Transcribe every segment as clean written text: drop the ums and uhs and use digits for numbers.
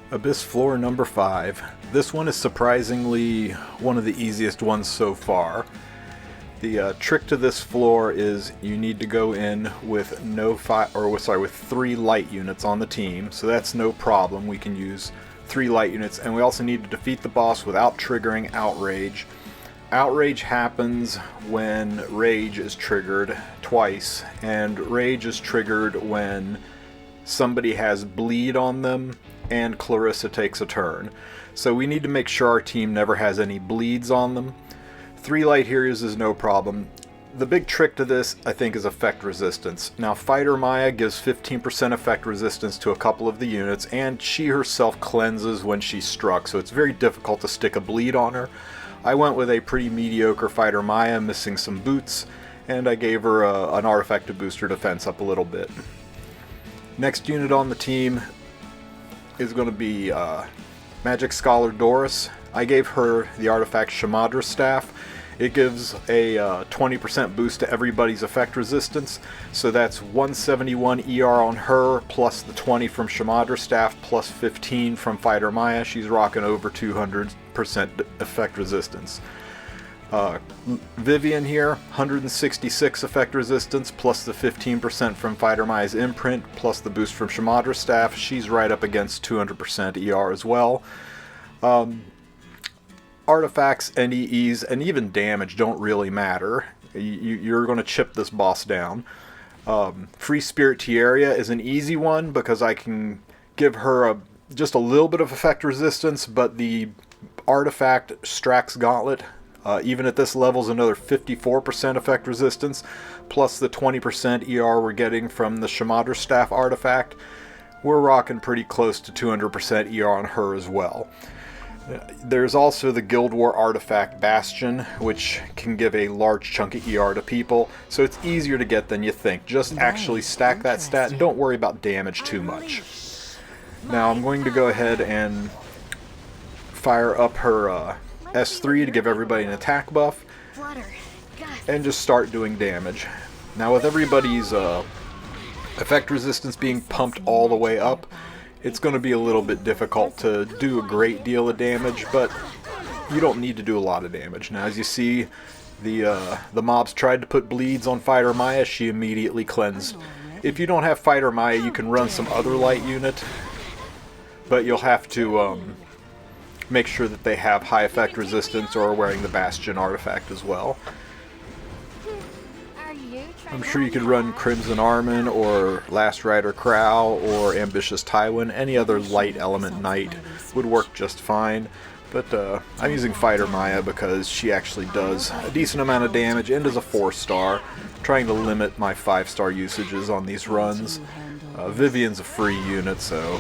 Abyss floor number 5. This one is surprisingly one of the easiest ones so far. The trick to this floor is you need to go in with with 3 light units on the team, so that's no problem. We can use 3 light units, and we also need to defeat the boss without triggering Outrage. Outrage happens when Rage is triggered twice, and Rage is triggered when somebody has bleed on them and Clarissa takes a turn. So we need to make sure our team never has any bleeds on them. 3 light heroes is no problem. The big trick to this, I think, is effect resistance. Now, Fighter Maya gives 15% effect resistance to a couple of the units, and she herself cleanses when she's struck, so it's very difficult to stick a bleed on her. I went with a pretty mediocre Fighter Maya, missing some boots, and I gave her an artifact to boost her defense up a little bit. Next unit on the team is going to be Magic Scholar Doris. I gave her the artifact Shamadra Staff. It gives a 20% boost to everybody's effect resistance, so that's 171 ER on her, plus the 20 from Shamadra Staff, plus 15 from Fighter Maya. She's rocking over 200% effect resistance. Vivian here, 166 effect resistance, plus the 15% from Fighter Maya's imprint, plus the boost from Shamadra Staff. She's right up against 200% ER as well. Artifacts, NEEs, and even damage don't really matter. You're going to chip this boss down. Free Spirit Tierra is an easy one because I can give her just a little bit of effect resistance, but the artifact Strax Gauntlet, even at this level, is another 54% effect resistance, plus the 20% ER we're getting from the Shamadra Staff artifact. We're rocking pretty close to 200% ER on her as well. There's also the Guild War artifact Bastion, which can give a large chunk of ER to people, so it's easier to get than you think. Just actually stack that stat and don't worry about damage too much. Now I'm going to go ahead and fire up her S3 to give everybody an attack buff, and just start doing damage. Now with everybody's effect resistance being pumped all the way up, it's going to be a little bit difficult to do a great deal of damage, but you don't need to do a lot of damage. Now, as you see, the mobs tried to put bleeds on Fighter Maya. She immediately cleansed. If you don't have Fighter Maya, you can run some other light unit, but you'll have to make sure that they have high effect resistance or are wearing the Bastion artifact as well. I'm sure you could run Crimson Armin or Last Rider Crow or Ambitious Tywin. Any other light element knight would work just fine. But I'm using Fighter Maya because she actually does a decent amount of damage and is a 4-star. Trying to limit my 5-star usages on these runs. Vivian's a free unit, so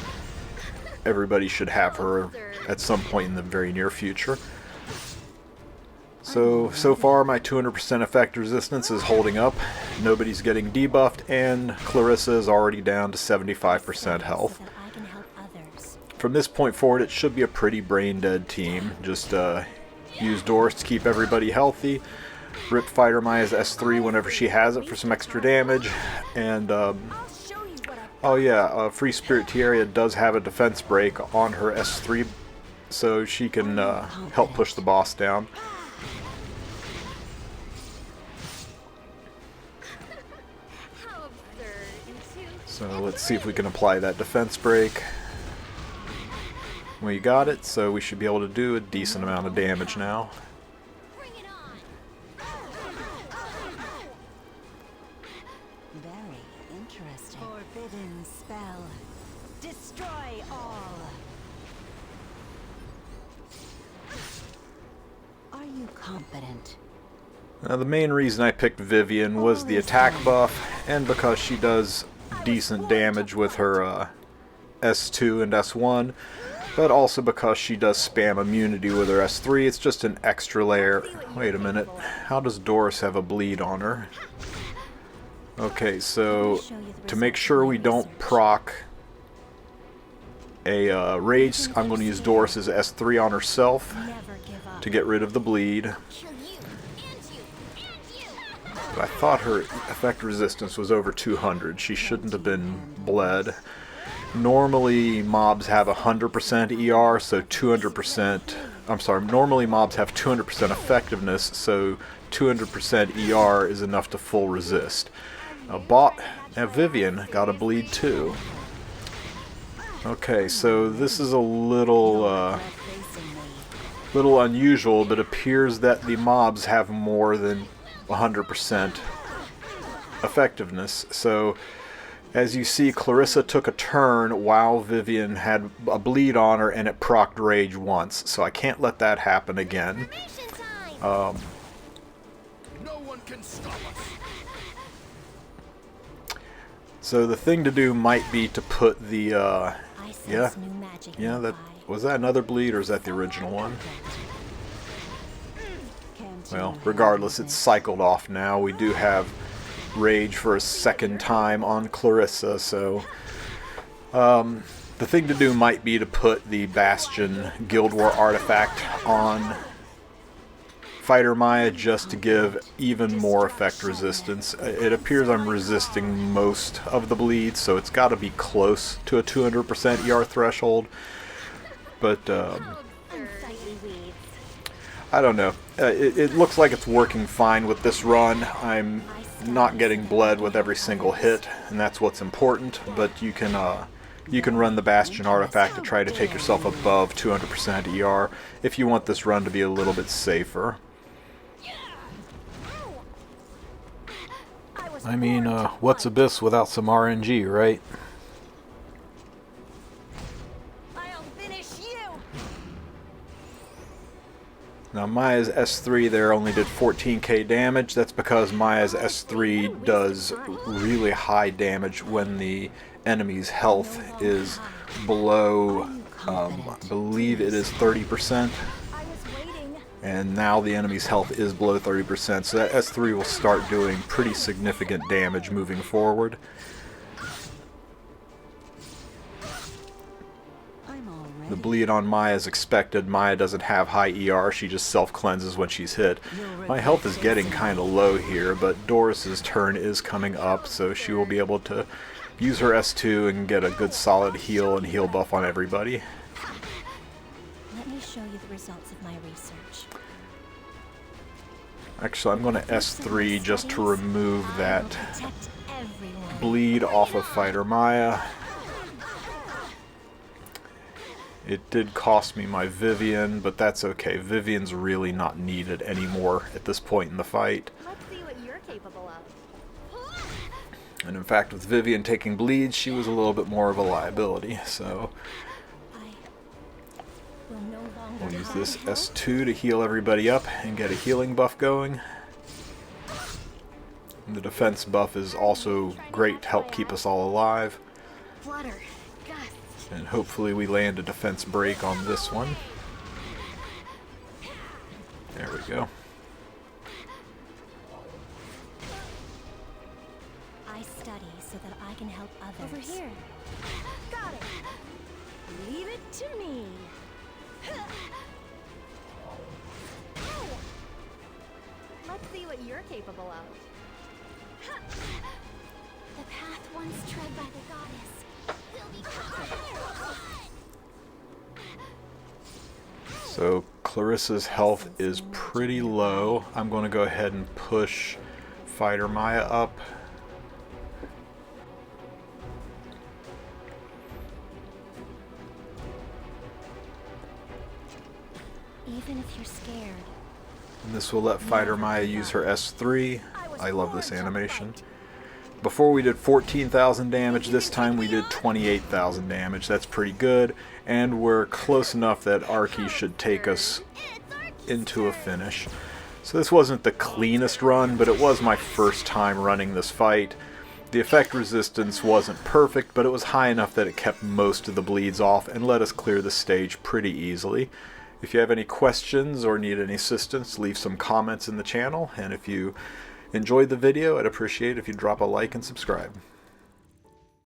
everybody should have her at some point in the very near future. So far my 200% effect resistance is holding up, nobody's getting debuffed, and Clarissa is already down to 75% health. From this point forward, it should be a pretty brain-dead team. Just use Doris to keep everybody healthy, rip Fighter Maya's S3 whenever she has it for some extra damage, and oh yeah, Free Spirit Tierra does have a defense break on her S3, so she can help push the boss down. So let's see if we can apply that defense break. We got it, so we should be able to do a decent amount of damage now. Very interesting. Forbidden spell. Destroy all. Are you confident? Now, the main reason I picked Vivian was the attack buff, and because she does decent damage with her S2 and S1, but also because she does spam immunity with her S3. It's just an extra layer. Wait a minute, how does Doris have a bleed on her? Okay, so to make sure we don't proc a Rage, I'm going to use Doris's S3 on herself to get rid of the bleed. But I thought her effect resistance was over 200. She shouldn't have been bled. Normally mobs have 100% ER, so 200%, I'm sorry, normally mobs have 200% effectiveness, so 200% ER is enough to full resist. Now Vivian got a bleed too. Okay, so this is a little unusual, but appears that the mobs have more than 100% effectiveness. So as you see, Clarissa took a turn while Vivian had a bleed on her, and it procced rage once. So I can't let that happen again. No one can stop us. So the thing to do might be to put the that was that another bleed, or is that the original one? Well, regardless, it's cycled off now. We do have rage for a second time on Clarissa, so the thing to do might be to put the Bastion Guild War artifact on Fighter Maya just to give even more effect resistance. It appears I'm resisting most of the bleeds, so it's got to be close to a 200% ER threshold, but I don't know. It looks like it's working fine with this run. I'm not getting bled with every single hit, and that's what's important, but you can run the Bastion artifact to try to take yourself above 200% ER if you want this run to be a little bit safer. I mean, what's Abyss without some RNG, right? I'll finish you. Now Maya's S3 there only did 14k damage. That's because Maya's S3 does really high damage when the enemy's health is below, I believe it is 30%. And now the enemy's health is below 30%, so that S3 will start doing pretty significant damage moving forward. The bleed on Maya is expected. Maya doesn't have high ER, she just self-cleanses when she's hit. My health is getting kind of low here, but Doris's turn is coming up, so she will be able to use her S2 and get a good solid heal and heal buff on everybody. Let me show you the results of my research. Actually, I'm going to S3 just to remove that bleed off of Fighter Maya. It did cost me my Vivian, but that's okay. Vivian's really not needed anymore at this point in the fight. Let's see what you're capable of. And in fact, with Vivian taking bleeds, she was a little bit more of a liability, so we'll use this S2 to heal everybody up and get a healing buff going. And the defense buff is also great to help keep us all alive. Flutter, gust. And hopefully we land a defense break on this one. There we go. I study so that I can help others. Over here. Got it. Leave it to me. Let's see what you're capable of. The path once tread by the goddess will be covered. So Clarissa's health is pretty low. I'm going to go ahead and push Fighter Maya up. Even if you're scared. And this will let Fighter Maya use her S3. I love this animation. Before we did 14,000 damage, this time we did 28,000 damage. That's pretty good, and we're close enough that Arky should take us into a finish. So this wasn't the cleanest run, but it was my first time running this fight. The effect resistance wasn't perfect, but it was high enough that it kept most of the bleeds off and let us clear the stage pretty easily. If you have any questions or need any assistance, leave some comments in the channel, and if you enjoyed the video, I'd appreciate it if you drop a like and subscribe.